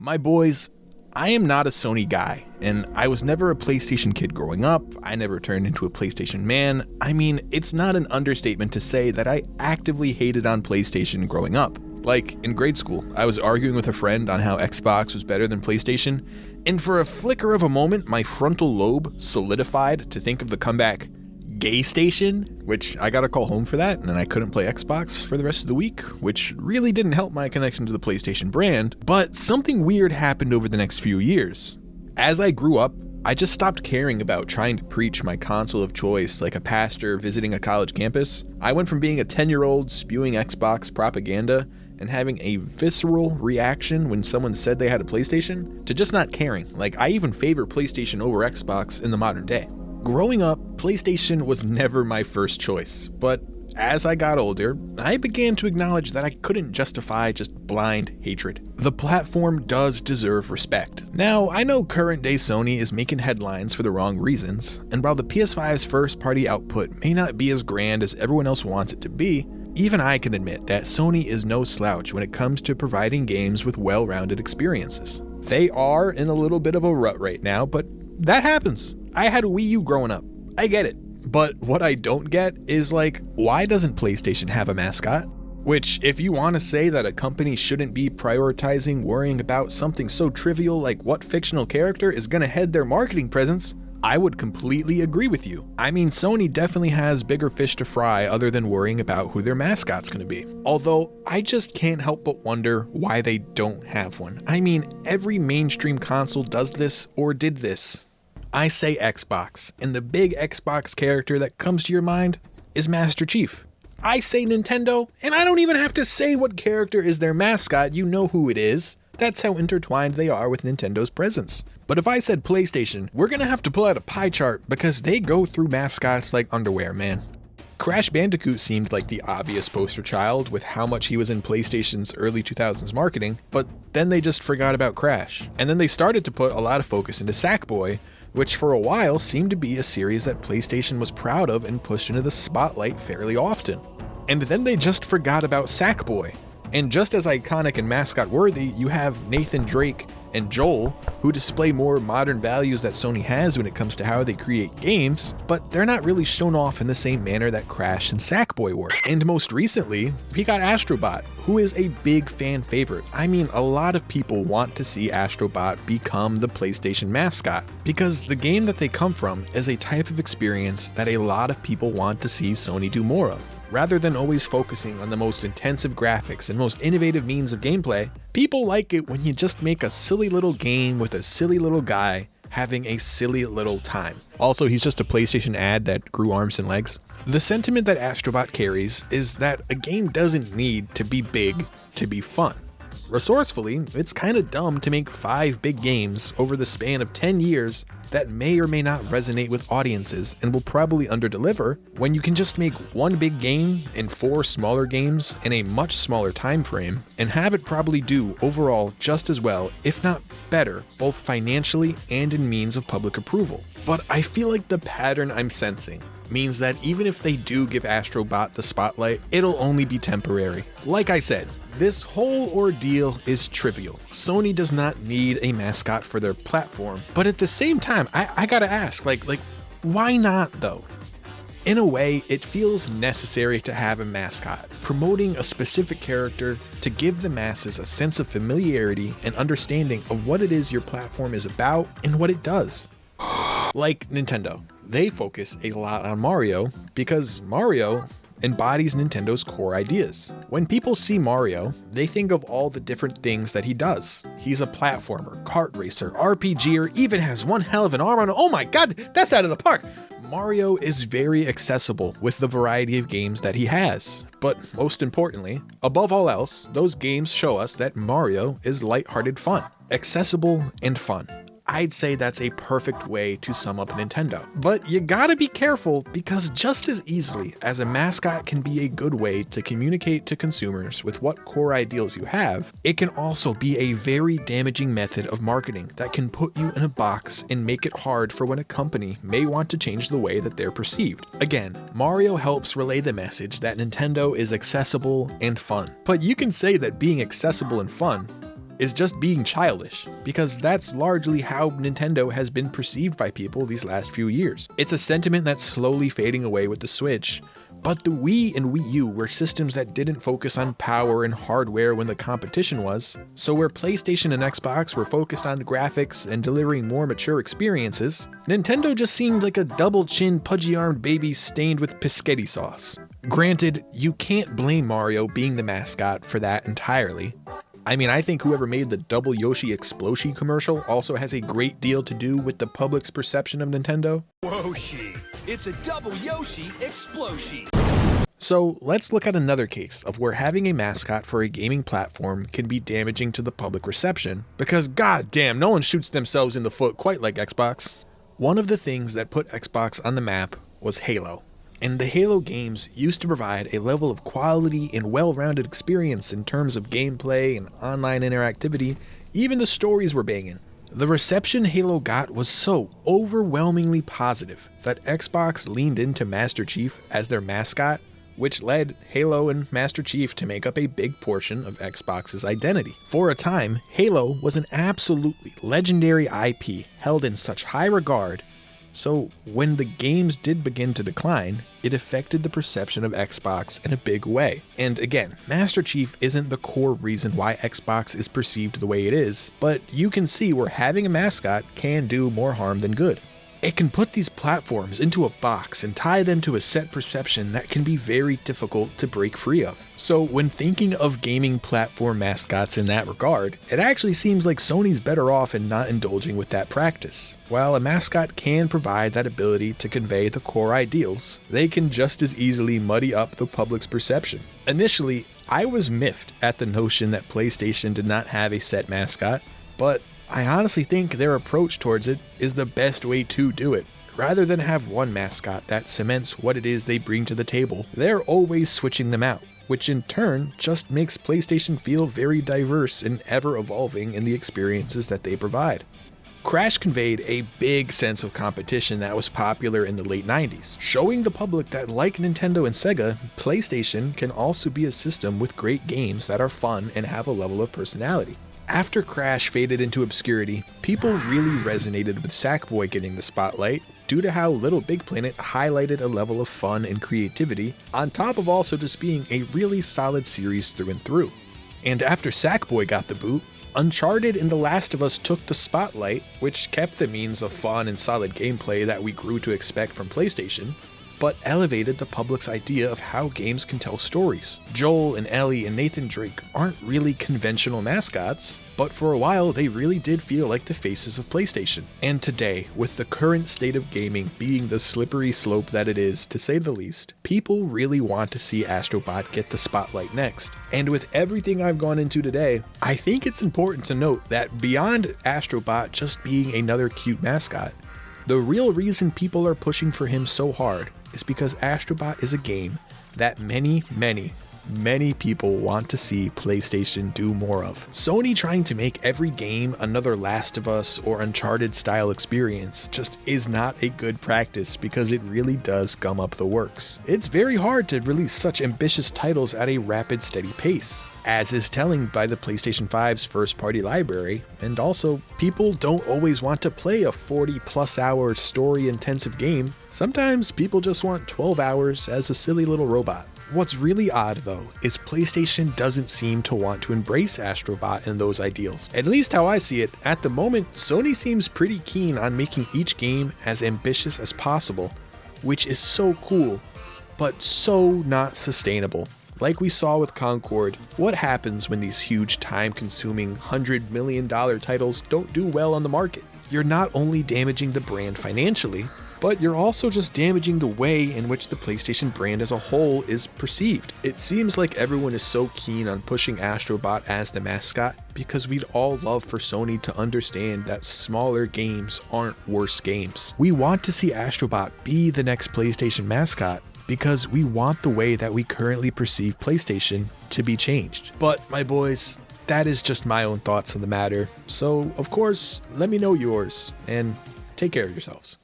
My boys, I am not a Sony guy, and I was never a PlayStation kid growing up. I never turned into a PlayStation man. I mean, it's not an understatement to say that I actively hated on PlayStation growing up. Like, in grade school, I was arguing with a friend on how Xbox was better than PlayStation, and for a flicker of a moment, my frontal lobe solidified to think of the comeback Gay Station, which I got a call home for that, and I couldn't play Xbox for the rest of the week, which really didn't help my connection to the PlayStation brand. But something weird happened over the next few years. As I grew up, I just stopped caring about trying to preach my console of choice like a pastor visiting a college campus. I went from being a 10-year-old spewing Xbox propaganda and having a visceral reaction when someone said they had a PlayStation to just not caring. Like, I even favor PlayStation over Xbox in the modern day. Growing up, PlayStation was never my first choice, but as I got older, I began to acknowledge that I couldn't justify just blind hatred. The platform does deserve respect. Now, I know current day Sony is making headlines for the wrong reasons, and while the PS5's first party output may not be as grand as everyone else wants it to be, even I can admit that Sony is no slouch when it comes to providing games with well-rounded experiences. They are in a little bit of a rut right now, but that happens. I had a Wii U growing up. I get it. But what I don't get is, like, why doesn't PlayStation have a mascot? Which, if you want to say that a company shouldn't be prioritizing worrying about something so trivial like what fictional character is going to head their marketing presence, I would completely agree with you. I mean, Sony definitely has bigger fish to fry other than worrying about who their mascot's going to be. Although, I just can't help but wonder why they don't have one. I mean, every mainstream console does this or did this. I say Xbox, and the big Xbox character that comes to your mind is Master Chief. I say Nintendo, and I don't even have to say what character is their mascot, you know who it is. That's how intertwined they are with Nintendo's presence. But if I said PlayStation, we're gonna have to pull out a pie chart because they go through mascots like underwear, man. Crash Bandicoot seemed like the obvious poster child with how much he was in PlayStation's early 2000s marketing, but then they just forgot about Crash. And then they started to put a lot of focus into Sackboy, which for a while seemed to be a series that PlayStation was proud of and pushed into the spotlight fairly often. And then they just forgot about Sackboy. And just as iconic and mascot worthy, you have Nathan Drake and Joel, who display more modern values that Sony has when it comes to how they create games, but they're not really shown off in the same manner that Crash and Sackboy were. And most recently, we got Astrobot, who is a big fan favorite. I mean, a lot of people want to see Astrobot become the PlayStation mascot, because the game that they come from is a type of experience that a lot of people want to see Sony do more of. Rather than always focusing on the most intensive graphics and most innovative means of gameplay, people like it when you just make a silly little game with a silly little guy having a silly little time. Also, he's just a PlayStation ad that grew arms and legs. The sentiment that Astrobot carries is that a game doesn't need to be big to be fun. Resourcefully, it's kinda dumb to make 5 big games over the span of 10 years that may or may not resonate with audiences and will probably underdeliver when you can just make 1 big game and 4 smaller games in a much smaller time frame and have it probably do overall just as well, if not better, both financially and in means of public approval. But I feel like the pattern I'm sensing means that even if they do give Astrobot the spotlight, it'll only be temporary. Like I said, this whole ordeal is trivial. Sony does not need a mascot for their platform, but at the same time, I gotta ask, like, why not though? In a way, it feels necessary to have a mascot, promoting a specific character to give the masses a sense of familiarity and understanding of what it is your platform is about and what it does. Like Nintendo, they focus a lot on Mario because Mario embodies Nintendo's core ideas. When people see Mario, they think of all the different things that he does. He's a platformer, kart racer, RPGer, even has one hell of an arm on it. Oh my god, that's out of the park! Mario is very accessible with the variety of games that he has. But most importantly, above all else, those games show us that Mario is lighthearted fun, accessible and fun. I'd say that's a perfect way to sum up Nintendo. But you gotta be careful because just as easily as a mascot can be a good way to communicate to consumers with what core ideals you have, it can also be a very damaging method of marketing that can put you in a box and make it hard for when a company may want to change the way that they're perceived. Again, Mario helps relay the message that Nintendo is accessible and fun. But you can say that being accessible and fun is just being childish, because that's largely how Nintendo has been perceived by people these last few years. It's a sentiment that's slowly fading away with the Switch, but the Wii and Wii U were systems that didn't focus on power and hardware when the competition was, so where PlayStation and Xbox were focused on graphics and delivering more mature experiences, Nintendo just seemed like a double-chin, pudgy-armed baby stained with Piscetti sauce. Granted, you can't blame Mario being the mascot for that entirely. I mean, I think whoever made the Double Yoshi Exploshi commercial also has a great deal to do with the public's perception of Nintendo. Woshi! It's a Double Yoshi Exploshi! So let's look at another case of where having a mascot for a gaming platform can be damaging to the public reception, because goddamn, no one shoots themselves in the foot quite like Xbox. One of the things that put Xbox on the map was Halo. And the Halo games used to provide a level of quality and well-rounded experience in terms of gameplay and online interactivity. Even the stories were banging. The reception Halo got was so overwhelmingly positive that Xbox leaned into Master Chief as their mascot, which led Halo and Master Chief to make up a big portion of Xbox's identity. For a time, Halo was an absolutely legendary IP held in such high regard. So when the games did begin to decline, it affected the perception of Xbox in a big way. And again, Master Chief isn't the core reason why Xbox is perceived the way it is, but you can see where having a mascot can do more harm than good. It can put these platforms into a box and tie them to a set perception that can be very difficult to break free of. So when thinking of gaming platform mascots in that regard, it actually seems like Sony's better off in not indulging with that practice. While a mascot can provide that ability to convey the core ideals, they can just as easily muddy up the public's perception. Initially, I was miffed at the notion that PlayStation did not have a set mascot, but I honestly think their approach towards it is the best way to do it. Rather than have one mascot that cements what it is they bring to the table, they're always switching them out, which in turn just makes PlayStation feel very diverse and ever evolving in the experiences that they provide. Crash conveyed a big sense of competition that was popular in the late 90s, showing the public that like Nintendo and Sega, PlayStation can also be a system with great games that are fun and have a level of personality. After Crash faded into obscurity, people really resonated with Sackboy getting the spotlight due to how Little Big Planet highlighted a level of fun and creativity, on top of also just being a really solid series through and through. And after Sackboy got the boot, Uncharted and The Last of Us took the spotlight, which kept the means of fun and solid gameplay that we grew to expect from PlayStation, but elevated the public's idea of how games can tell stories. Joel and Ellie and Nathan Drake aren't really conventional mascots, but for a while they really did feel like the faces of PlayStation. And today, with the current state of gaming being the slippery slope that it is, to say the least, people really want to see Astrobot get the spotlight next. And with everything I've gone into today, I think it's important to note that beyond Astrobot just being another cute mascot, the real reason people are pushing for him so hard is because Astrobot is a game that many people want to see PlayStation do more of. Sony trying to make every game another Last of Us or Uncharted style experience just is not a good practice, because it really does gum up the works. It's very hard to release such ambitious titles at a rapid, steady pace, as is telling by the PlayStation 5's first-party library, and also, people don't always want to play a 40+ hour story-intensive game. Sometimes people just want 12 hours as a silly little robot. What's really odd though is PlayStation doesn't seem to want to embrace Astrobot and those ideals. At least how I see it, at the moment, Sony seems pretty keen on making each game as ambitious as possible, which is so cool, but so not sustainable. Like we saw with Concord, what happens when these huge time-consuming $100 million titles don't do well on the market? You're not only damaging the brand financially, but you're also just damaging the way in which the PlayStation brand as a whole is perceived. It seems like everyone is so keen on pushing Astrobot as the mascot because we'd all love for Sony to understand that smaller games aren't worse games. We want to see Astrobot be the next PlayStation mascot because we want the way that we currently perceive PlayStation to be changed. But my boys, that is just my own thoughts on the matter. So of course, let me know yours, and take care of yourselves.